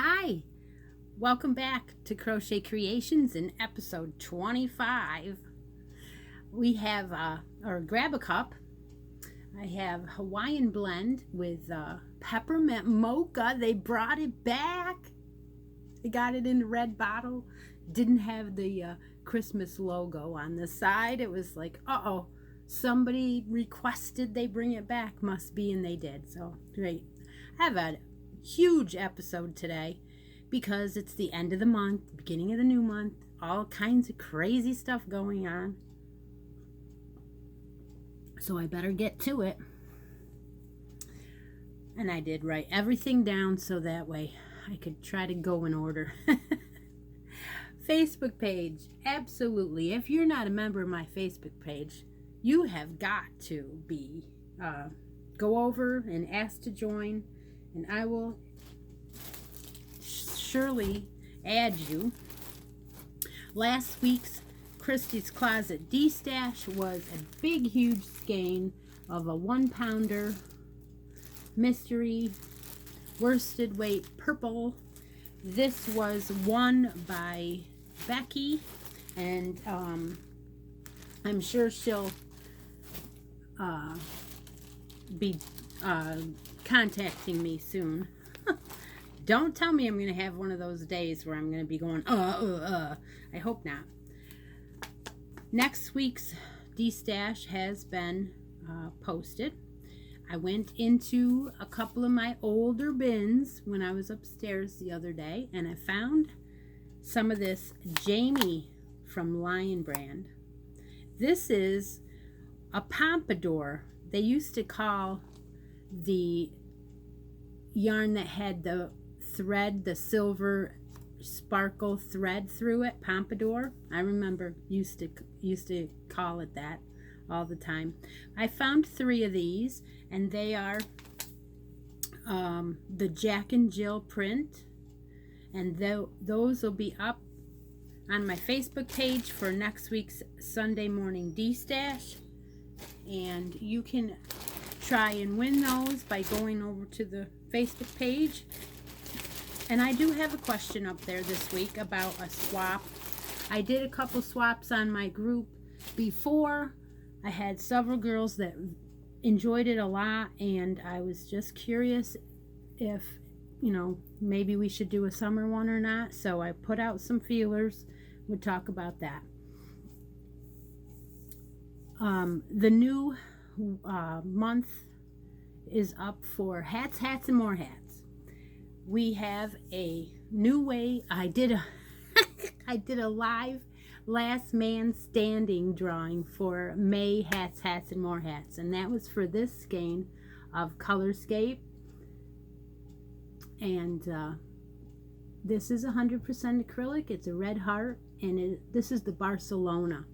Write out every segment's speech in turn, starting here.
Hi, welcome back to Crochet Creations in episode 25. We have, or grab a cup. I have Hawaiian blend with peppermint mocha. They brought it back. They got it in the red bottle. Didn't have the Christmas logo on the side. It was like, uh-oh, somebody requested they bring it back. Must be, and they did. So, great. I have a huge episode today because it's the end of the month, beginning of the new month, all kinds of crazy stuff going on. So I better get to it. And I did write everything down so that way I could try to go in order. Facebook page, absolutely. If you're not a member of my Facebook page, you have got to be go over and ask to join, and I will surely add you. Last week's Christy's Closet D-Stash was a big, huge skein of a 1-pounder mystery worsted weight purple. This was won by Becky, and I'm sure she'll be contacting me soon. Don't tell me I'm going to have one of those days where I'm going to be going, I hope not. Next week's D-Stash has been posted. I went into a couple of my older bins when I was upstairs the other day, and I found some of this Jamie from Lion Brand. This is a pompadour. They used to call the yarn that had the thread, the silver sparkle thread through it, pompadour. I remember used to call it that all the time. I found 3 of these, and they are the Jack and Jill print, and those will be up on my Facebook page for next week's Sunday morning D-Stash, and you can try and win those by going over to the Facebook page. And I do have a question up there this week about a swap. I did a couple swaps on my group before. I had several girls that enjoyed it a lot, and I was just curious if, maybe we should do a summer one or not. So I put out some feelers. We'll talk about that. The new month is up for hats, and more hats. We have a new way. I did a live last man standing drawing for May hats, and more hats, and that was for this skein of Colorscape, and this is 100% acrylic. It's a red heart, and this is the Barcelona.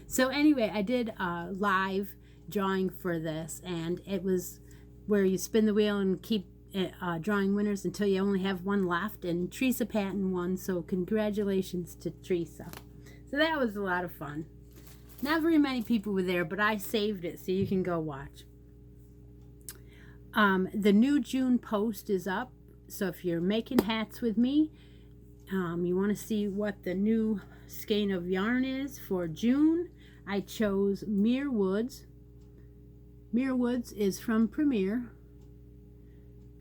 So anyway, I did a live drawing for this, and it was where you spin the wheel and keep drawing winners until you only have one left, and Teresa Patton won, so congratulations to Teresa. So that was a lot of fun. Not very many people were there, but I saved it so you can go watch. The new June post is up, so if you're making hats with me, you want to see what the new skein of yarn is for June, I chose Mere Woods. Mere Woods is from Premier,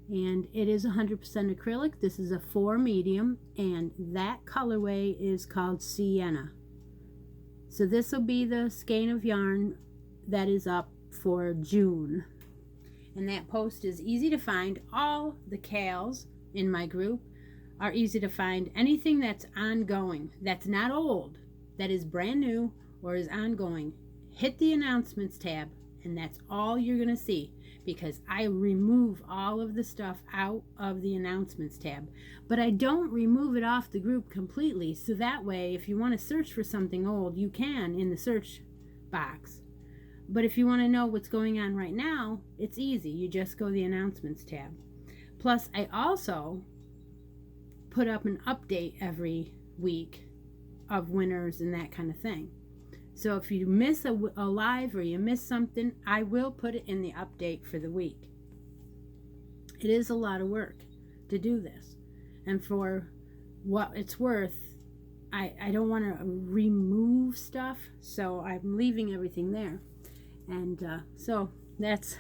and it is 100% acrylic. This is a 4 medium, and that colorway is called Sienna. So this will be the skein of yarn that is up for June. And that post is easy to find. All the cals in my group are easy to find. Anything that's ongoing, that's not old, that is brand new or is ongoing, hit the announcements tab, and that's all you're going to see, because I remove all of the stuff out of the announcements tab. But I don't remove it off the group completely, so that way if you want to search for something old, you can in the search box. But if you want to know what's going on right now, it's easy. You just go to the announcements tab. Plus, I also put up an update every week of winners and that kind of thing. So if you miss a live or you miss something, I will put it in the update for the week. It is a lot of work to do this. And for what it's worth, I don't want to remove stuff, so I'm leaving everything there. And so that's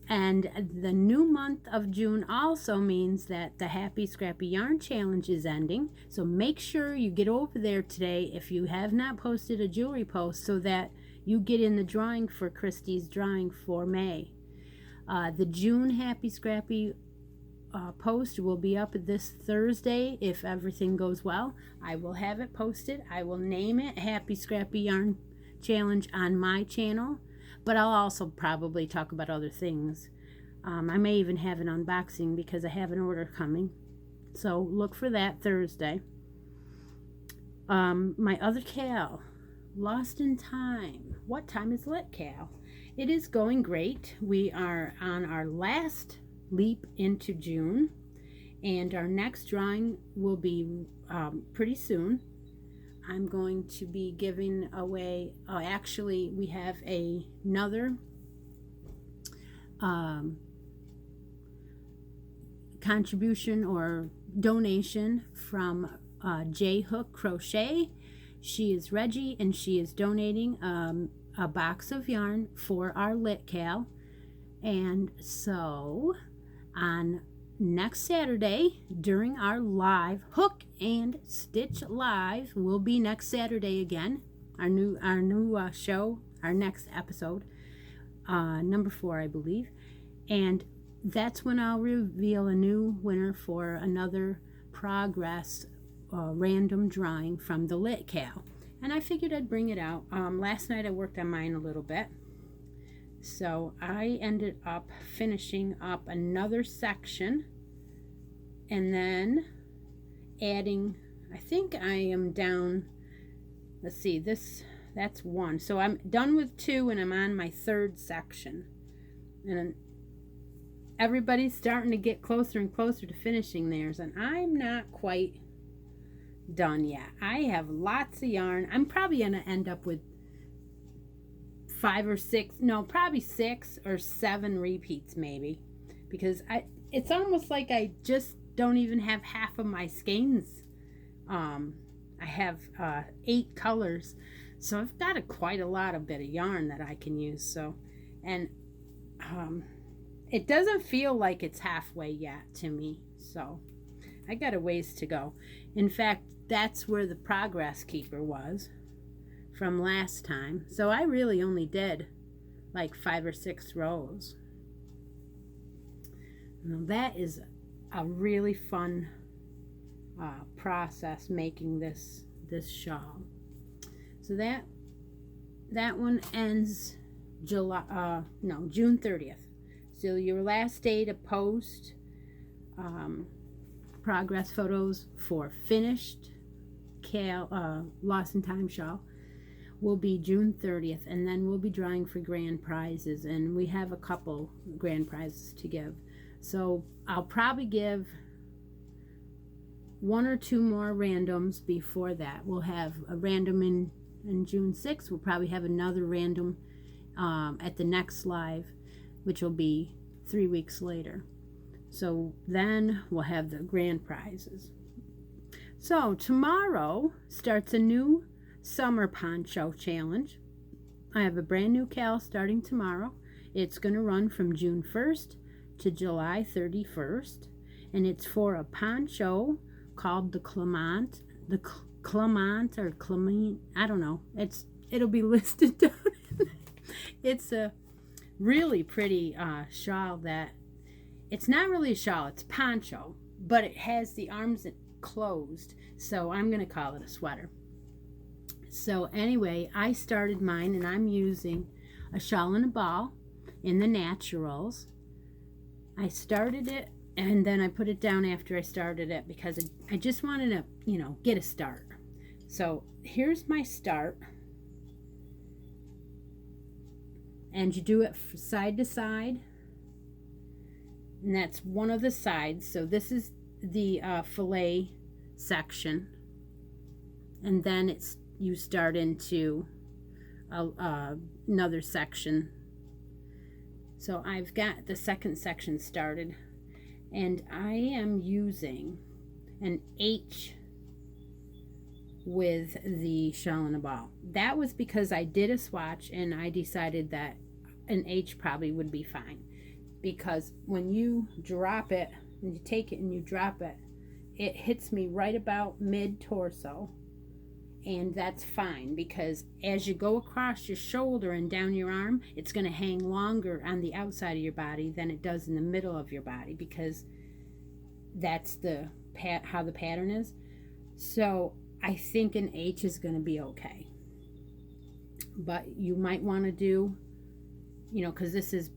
and the new month of June also means that the Happy Scrappy Yarn Challenge is ending. So make sure you get over there today if you have not posted a jewelry post, so that you get in the drawing for Christy's drawing for May. The June Happy Scrappy post will be up this Thursday if everything goes well. I will have it posted. I will name it Happy Scrappy Yarn Challenge on my channel, but I'll also probably talk about other things. I may even have an unboxing because I have an order coming, so look for that Thursday. My other Cal, Lost in Time. What time is lit, Cal? It is going great. We are on our last leap into June, and our next drawing will be pretty soon. I'm going to be giving away, actually we have another contribution or donation from J Hook Crochet. She is Reggie, and she is donating a box of yarn for our Lit Cal. And so on next Saturday during our live Hook and Stitch live, will be next Saturday again, our new show, our next episode, number 4 I believe, and that's when I'll reveal a new winner for another progress random drawing from the Lit Cal. And I figured I'd bring it out. Last night I worked on mine a little bit, so I ended up finishing up another section and then adding, I think I am down, let's see, that's 1. So I'm done with 2 and I'm on my 3rd section. And everybody's starting to get closer and closer to finishing theirs, and I'm not quite done yet. I have lots of yarn. I'm probably going to end up with 5 or 6, no, probably 6 or 7 repeats maybe, because it's almost like I just don't even have half of my skeins. I have 8 colors, so I've got quite a lot of bit of yarn that I can use. So, and it doesn't feel like it's halfway yet to me, so I got a ways to go. In fact, that's where the progress keeper was from last time. So I really only did like 5 or 6 rows. Now that is a really fun process, making this shawl. So that one ends June 30th. So your last day to post progress photos for finished Lost in Time shawl will be June 30th, and then we'll be drawing for grand prizes, and we have a couple grand prizes to give. So I'll probably give 1 or 2 more randoms before that. We'll have a random in June 6th. We'll probably have another random at the next live, which will be 3 weeks later. So then we'll have the grand prizes. So tomorrow starts a new summer poncho challenge. I have a brand new cal starting tomorrow. It's going to run from June 1st to July 31st, and it's for a poncho called the Clement, or Clement, I don't know. It'll be listed down. It's a really pretty shawl that, it's not really a shawl, it's poncho, but it has the arms closed, so I'm going to call it a sweater. So anyway, I started mine, and I'm using a shawl and a ball in the Naturals. I started it, and then I put it down after I started it because I just wanted to, get a start. So here's my start. And you do it side to side. And that's one of the sides. So this is the fillet section. And then you start into another section. So I've got the second section started. And I am using an H with the shell and a ball. That was because I did a swatch and I decided that an H probably would be fine, because when you drop it and you take it and you drop it, it hits me right about mid torso, and that's fine, because as you go across your shoulder and down your arm, it's going to hang longer on the outside of your body than it does in the middle of your body, because that's the how the pattern is. So I think an H is going to be okay. But you might want to do, you know, because this is,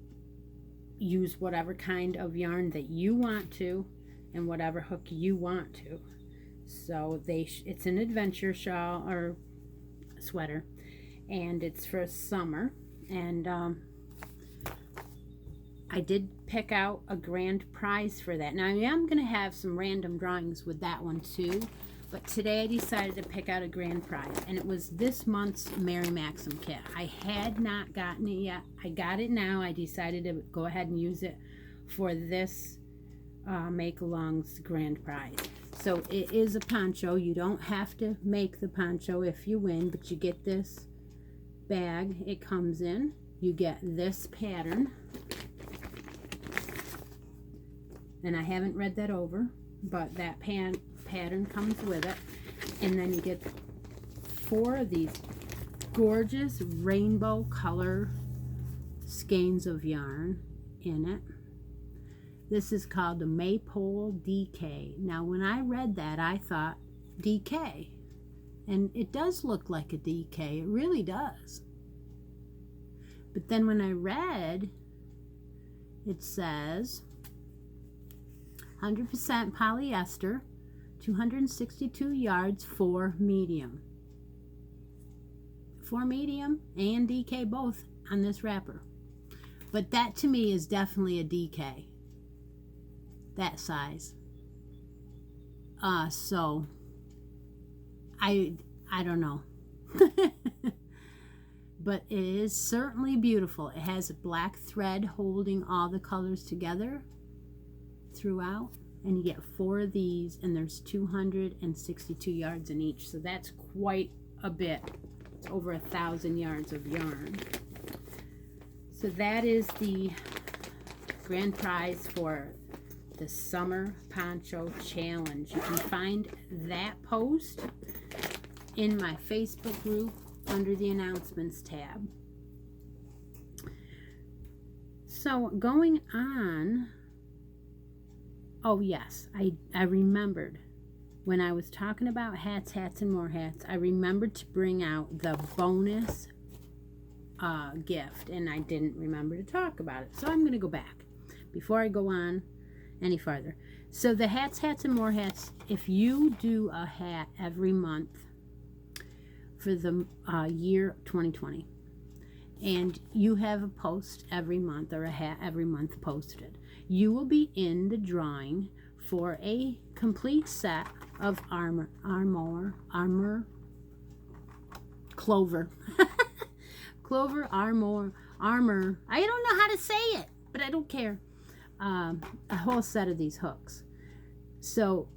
use whatever kind of yarn that you want to and whatever hook you want to. So it's an adventure shawl or sweater, and it's for summer. And I did pick out a grand prize for that. Now I am going to have some random drawings with that one too, but today I decided to pick out a grand prize, and it was this month's Mary Maxim kit. I had not gotten it yet. I got it now. I decided to go ahead and use it for this make along's grand prize. So it is a poncho. You don't have to make the poncho if you win, but you get this bag it comes in. You get this pattern, and I haven't read that over, but that pattern comes with it. And then you get 4 of these gorgeous rainbow color skeins of yarn in it. This is called the Maypole DK. Now when I read that, I thought DK, and it does look like a DK, it really does. But then when I read, it says 100% polyester, 262 yards for medium. For medium and DK both on this wrapper. But that to me is definitely a DK. That size. So I don't know. But it is certainly beautiful. It has a black thread holding all the colors together throughout, and you get 4 of these, and there's 262 yards in each, so that's quite a bit. It's over 1,000 yards of yarn. So that is the grand prize for the Summer Poncho Challenge. You can find that post in my Facebook group under the announcements tab. So going on, oh yes, I remembered when I was talking about hats, and more hats, I remembered to bring out the bonus gift, and I didn't remember to talk about it. So I'm going to go back before I go on any farther. So the hats, and more hats, if you do a hat every month for the year 2020, and you have a post every month or a hat every month posted, you will be in the drawing for a complete set of Clover armor. I don't know how to say it, but I don't care. A whole set of these hooks. So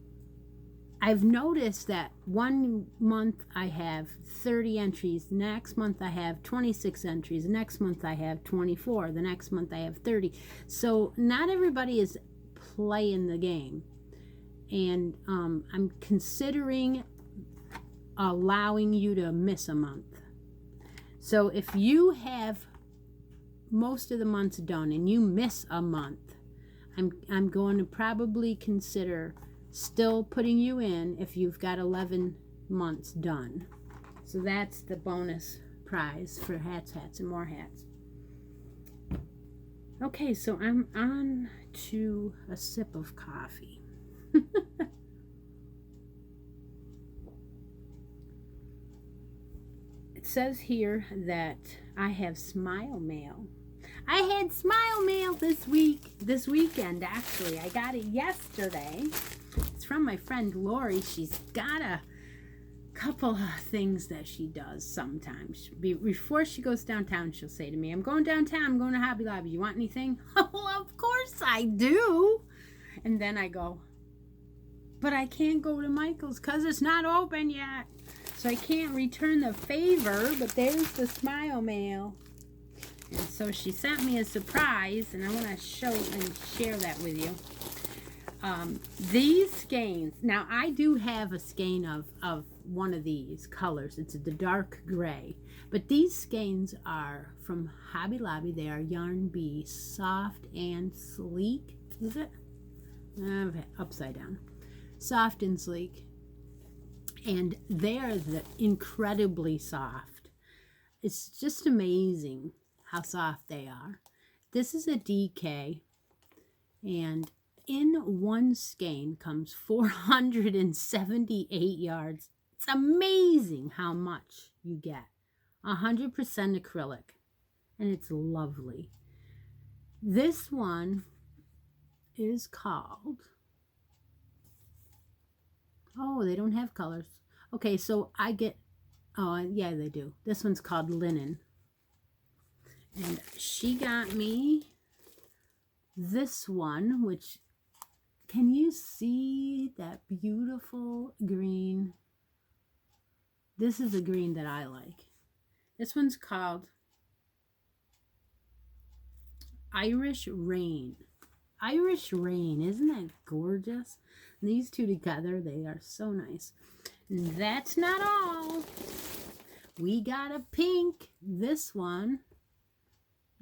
I've noticed that one month I have 30 entries, the next month I have 26 entries, the next month I have 24, the next month I have 30. So not everybody is playing the game. And I'm considering allowing you to miss a month. So if you have most of the months done and you miss a month, I'm going to probably consider still putting you in if you've got 11 months done. So that's the bonus prize for hats, and more hats. Okay, so I'm on to a sip of coffee. It says here that I have smile mail. I had smile mail this weekend actually. I got it yesterday. It's from my friend Lori. She's got a couple of things that she does sometimes. Before she goes downtown, she'll say to me, I'm going downtown, I'm going to Hobby Lobby. You want anything? Oh, of course I do. And then I go, but I can't go to Michael's because it's not open yet. So I can't return the favor, but there's the smile mail. And so she sent me a surprise, and I want to show and share that with you. These skeins, now I do have a skein of one of these colors. It's the dark gray. But these skeins are from Hobby Lobby. They are Yarn Bee, soft and sleek. Is it? Upside down. Soft and sleek. And they are incredibly soft. It's just amazing how soft they are. This is a DK, and in one skein comes 478 yards. It's amazing how much you get. 100% acrylic, and it's lovely. This one is called, oh, they don't have colors. Okay, so I get, oh, yeah, they do. This one's called Linen. And she got me this one, which, can you see that beautiful green? This is a green that I like. This one's called Irish Rain. Irish Rain, isn't that gorgeous? And these two together, they are so nice. And that's not all. We got a pink. This one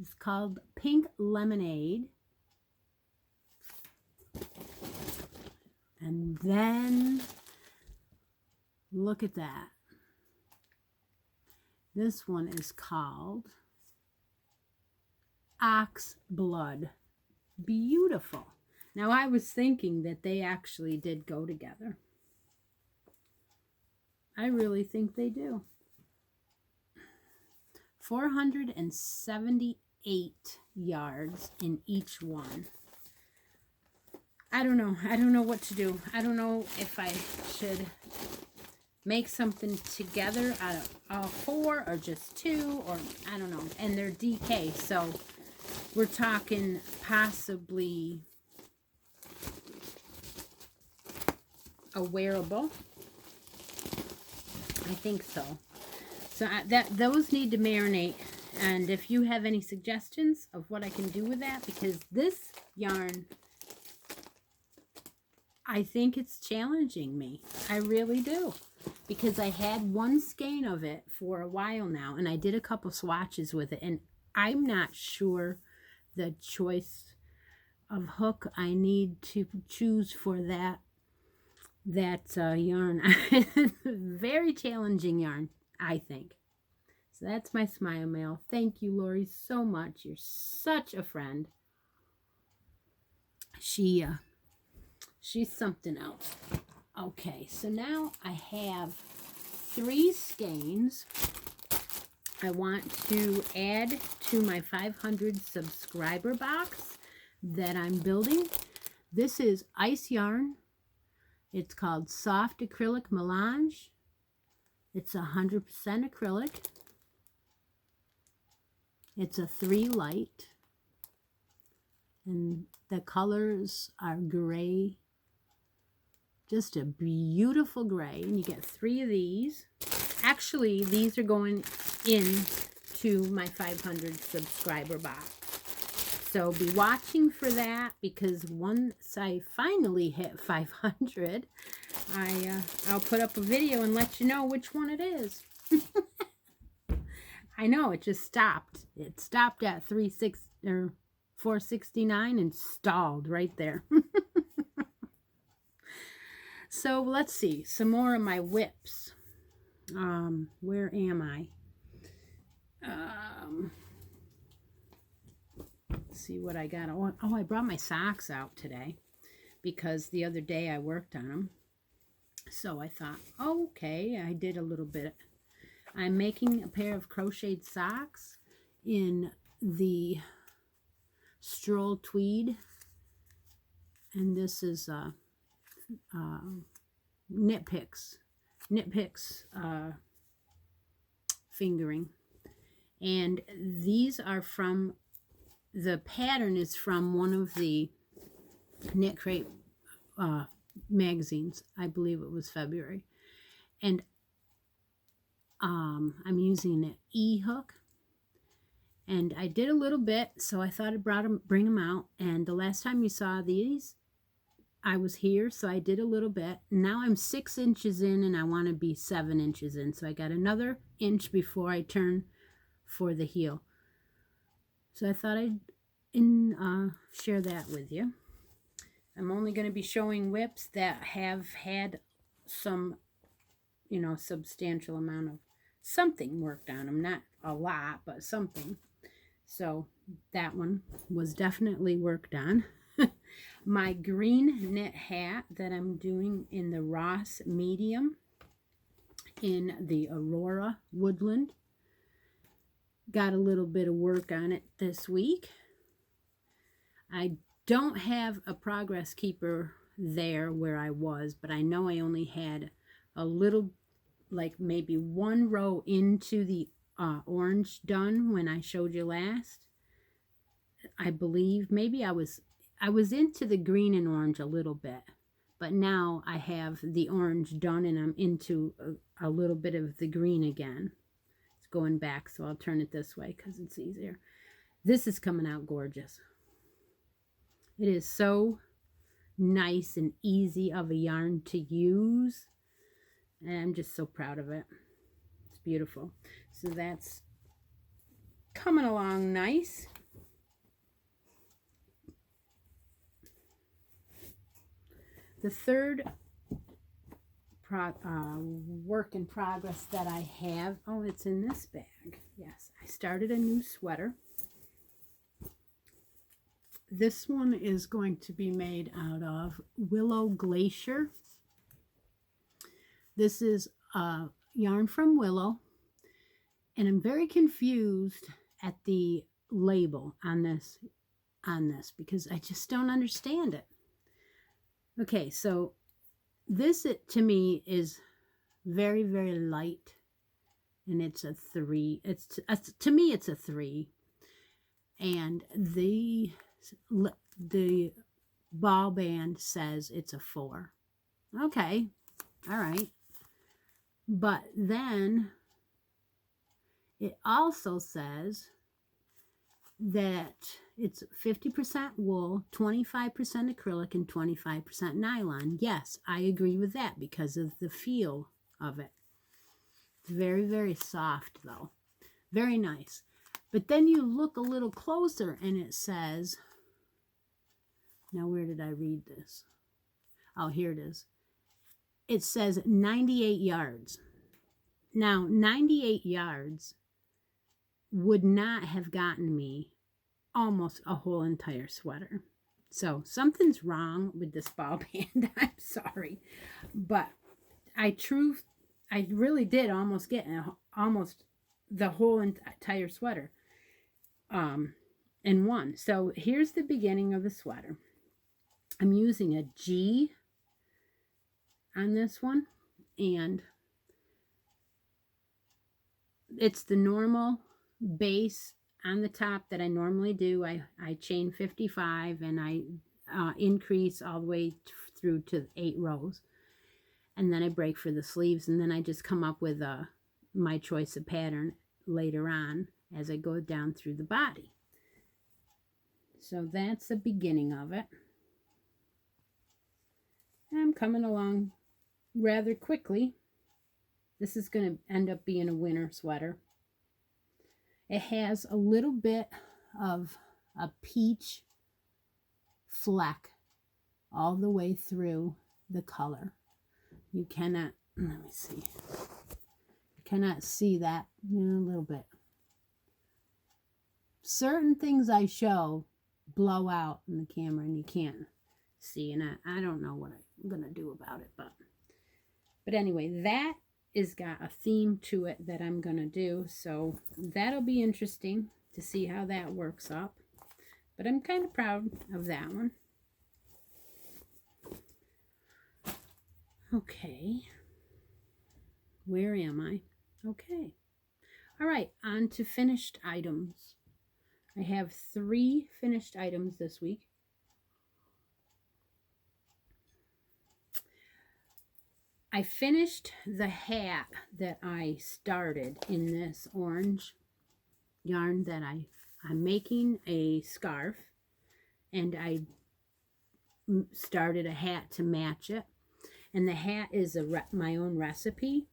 is called Pink Lemonade. And then, look at that. This one is called Ox Blood. Beautiful. Now, I was thinking that they actually did go together. I really think they do. 478 yards in each one. I don't know. I don't know what to do. I don't know if I should make something together out of all four or just two, or I don't know. And they're DK, so we're talking possibly a wearable. I think so. So those need to marinate. And if you have any suggestions of what I can do with that, because this yarn, I think it's challenging me. I really do. Because I had one skein of it for a while now, and I did a couple swatches with it, and I'm not sure the choice of hook I need to choose for that yarn. Very challenging yarn, I think. So that's my smile mail. Thank you, Lori, so much. You're such a friend. She's something else. Okay, so now I have 3 skeins I want to add to my 500 subscriber box that I'm building. This is ice yarn. It's called Soft Acrylic Melange. It's 100% acrylic. It's a 3 light. And the colors are gray. Just a beautiful gray. And you get 3 of these. Actually, these are going in to my 500 subscriber box. So be watching for that, because once I finally hit 500, I'll put up a video and let you know which one it is. I know, it just stopped. It stopped at 469 and stalled right there. So let's see, some more of my whips. Where am I? Let's see what I got. Oh, I brought my socks out today because the other day I worked on them. So I thought, okay, I did a little bit. I'm making a pair of crocheted socks in the Stroll Tweed. And this is Knit Picks fingering. And these are from, the pattern is from one of the Knit Crate magazines. I believe it was February. And I'm using an E hook. And I did a little bit, so I thought I'd bring them out. And the last time you saw these, I was here, so I did a little bit. Now I'm 6 inches in, and I want to be 7 inches in. So I got another inch before I turn for the heel. So I thought I'd share that with you. I'm only going to be showing whips that have had some, substantial amount of something worked on them. Not a lot, but something. So that one was definitely worked on. My green knit hat that I'm doing in the Ross medium in the Aurora Woodland. Got a little bit of work on it this week. I don't have a progress keeper there where I was, but I know I only had a little, like maybe one row into the orange done when I showed you last. I believe maybe I was into the green and orange a little bit, but now I have the orange done and I'm into a little bit of the green again. It's going back, so I'll turn it this way because it's easier. This is coming out gorgeous. It is so nice and easy of a yarn to use, and I'm just so proud of it. It's beautiful. So that's coming along nice. The third work in progress that I have, it's in this bag. Yes, I started a new sweater. This one is going to be made out of Willow Glacier. This is yarn from Willow, and I'm very confused at the label on this because I just don't understand it. Okay, so this to me is very, very light, and it's a 3. To me it's a 3, and the ball band says it's a 4. Okay, all right, but then it also says that it's 50% wool, 25% acrylic, and 25% nylon. Yes, I agree with that because of the feel of it. It's very, very soft though. Very nice. But then you look a little closer and it says, now where did I read this? Oh, here it is. It says 98 yards. Now, 98 yards would not have gotten me almost a whole entire sweater. So something's wrong with this ball band. I'm sorry, but I really did almost get almost the whole entire sweater in one. So here's the beginning of the sweater. I'm using a G on this one, and it's the normal base on the top that I normally do. I chain 55 and I increase all the way through to 8 rows, and then I break for the sleeves, and then I just come up with my choice of pattern later on as I go down through the body. So that's the beginning of it. And I'm coming along rather quickly. This is going to end up being a winter sweater. It has a little bit of a peach fleck all the way through the color. You cannot, let me see. You cannot see that a little bit. Certain things I show blow out in the camera and you can't see, and I don't know what I'm going to do about it, but anyway, that is got a theme to it that I'm going to do, so that'll be interesting to see how that works up, but I'm kind of proud of that one. Okay, where am I? Okay, all right, on to finished items. I have 3 finished items this week. I finished the hat that I started in this orange yarn that I'm making a scarf, and I started a hat to match it, and the hat is my own recipe.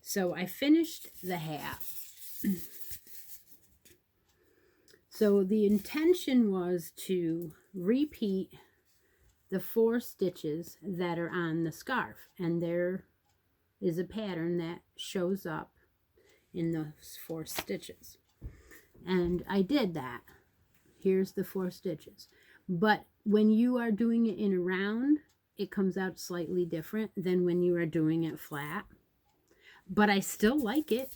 So I finished the hat. So the intention was to repeat the 4 stitches that are on the scarf, and there is a pattern that shows up in those 4 stitches, and I did that. Here's the 4 stitches, but when you are doing it in a round, it comes out slightly different than when you are doing it flat, but I still like it.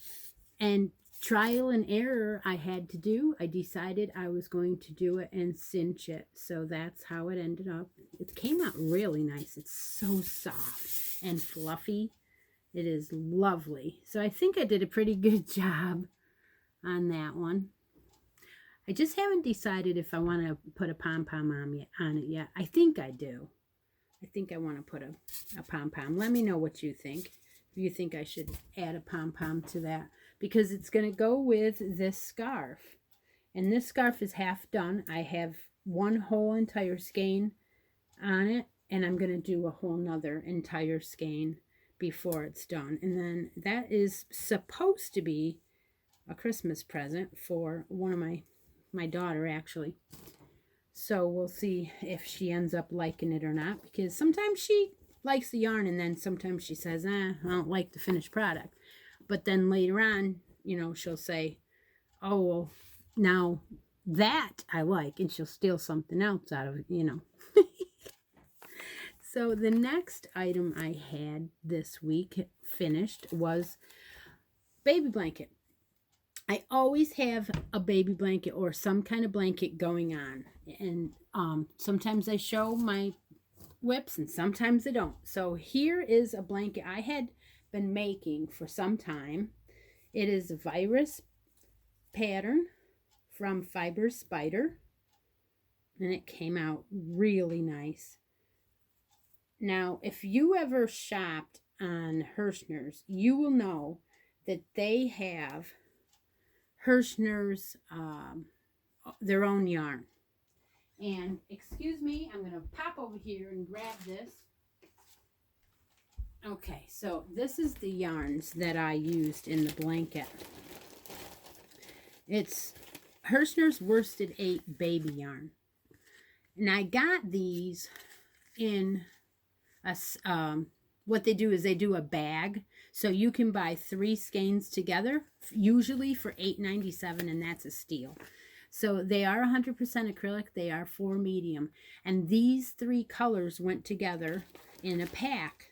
And trial and error I had to do. I decided I was going to do it and cinch it, so that's how it ended up. It came out really nice. It's so soft and fluffy. It is lovely. So I think I did a pretty good job on that one. I just haven't decided if I want to put a pom-pom on it yet. I think I do. I think I want to put a pom-pom. Let me know what you think. If you think I should add a pom-pom to that, because it's going to go with this scarf. And this scarf is half done. I have one whole entire skein on it, and I'm going to do a whole nother entire skein before it's done. And then that is supposed to be a Christmas present for one of my daughter, actually. So we'll see if she ends up liking it or not, because sometimes she likes the yarn and then sometimes she says, I don't like the finished product. But then later on, you know, she'll say, oh, well, now that I like, and she'll steal something else out of it, you know. So the next item I had this week finished was baby blanket. I always have a baby blanket or some kind of blanket going on. And sometimes I show my whips and sometimes I don't. So here is a blanket I had been making for some time. It is a virus pattern from Fiber Spider, and it came out really nice. Now, if you ever shopped on Hirschner's, you will know that they have Hirschner's their own yarn. And excuse me, I'm going to pop over here and grab this. Okay, so this is the yarns that I used in the blanket. It's Hirschner's Worsted 8 baby yarn. And I got these in a, what they do is they do a bag. So you can buy 3 skeins together, usually for $8.97, and that's a steal. So they are 100% acrylic. They are 4 medium. And these 3 colors went together in a pack.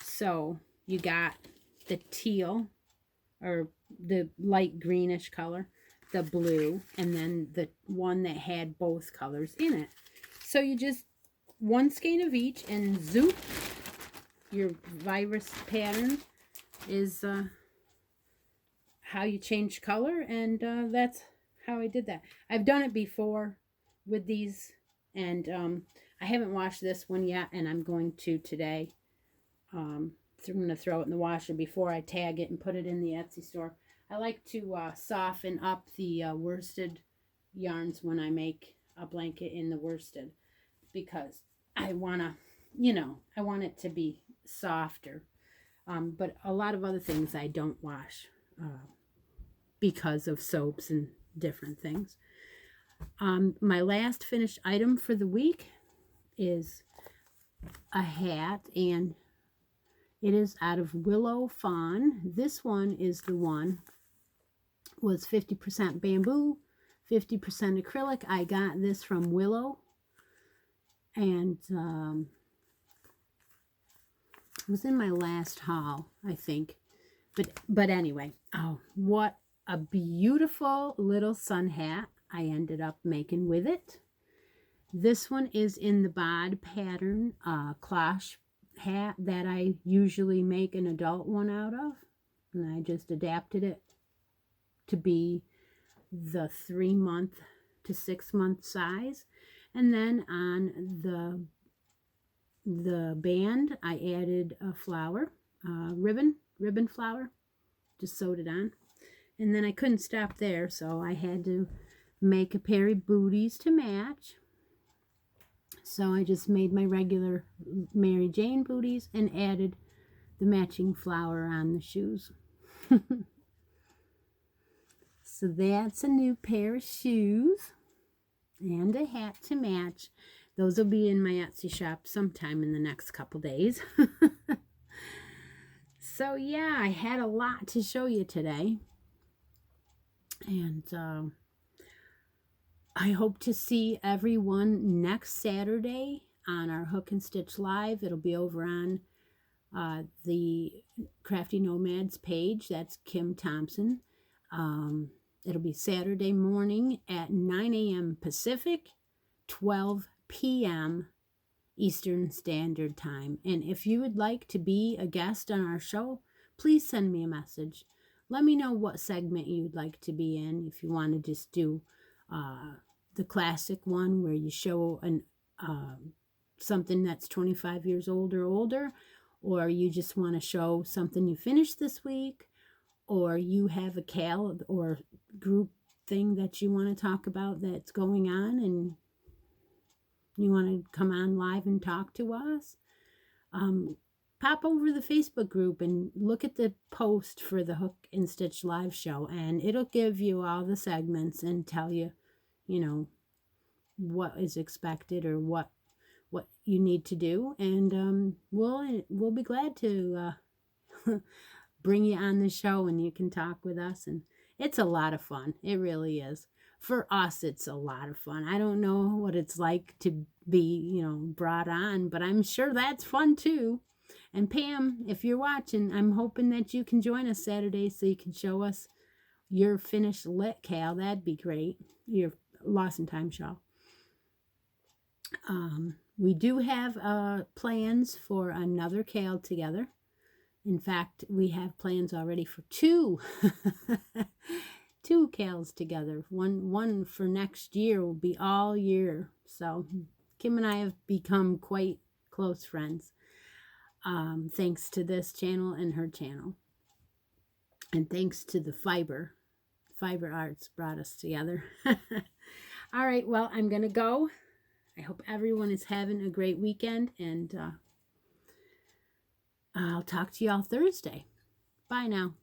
So you got the teal, or the light greenish color, the blue, and then the one that had both colors in it. So you just 1 skein of each, and zoop, your virus pattern is how you change color, and that's how I did that. I've done it before with these, and I haven't washed this one yet, and I'm going to today. I'm going to throw it in the washer before I tag it and put it in the Etsy store. I like to soften up the worsted yarns when I make a blanket in the worsted, because I want to, you know, I want it to be softer. But a lot of other things I don't wash because of soaps and different things. My last finished item for the week is a hat, and it is out of Willow Fawn. This one is the one, was 50% bamboo, 50% acrylic. I got this from Willow, and it was in my last haul, I think. But anyway, oh, what a beautiful little sun hat I ended up making with it. This one is in the bod pattern cloche hat that I usually make an adult one out of, and I just adapted it to be the 3-month to 6-month size. And then on the band I added a flower, ribbon flower. Just sewed it on. And then I couldn't stop there, so I had to make a pair of booties to match. So I just made my regular Mary Jane booties and added the matching flower on the shoes. So that's a new pair of shoes and a hat to match. Those will be in my Etsy shop sometime in the next couple days. So yeah, I had a lot to show you today. And I hope to see everyone next Saturday on our Hook and Stitch Live. It'll be over on the Crafty Nomads page. That's Kim Thompson. It'll be Saturday morning at 9 a.m. Pacific, 12 p.m. Eastern Standard Time. And if you would like to be a guest on our show, please send me a message. Let me know what segment you'd like to be in. If you want to just do the classic one where you show something that's 25 years old or older, or you just want to show something you finished this week, or you have a cal or group thing that you want to talk about that's going on and you want to come on live and talk to us, pop over the Facebook group and look at the post for the Hook and Stitch live show, and it'll give you all the segments and tell you, you know, what is expected or what you need to do, and we'll be glad to bring you on the show and you can talk with us. And it's a lot of fun. It really is. For us, it's a lot of fun. I don't know what it's like to be, brought on, but I'm sure that's fun too. And Pam, if you're watching, I'm hoping that you can join us Saturday so you can show us your finished lit cal. That'd be great. Your Lost in Time shawl. We do have plans for another cal together. In fact, we have plans already for two cals together. One for next year will be all year. So Kim and I have become quite close friends, thanks to this channel and her channel, and thanks to the fiber arts brought us together. All right, well, I'm gonna go. I hope everyone is having a great weekend, and I'll talk to you all Thursday. Bye now.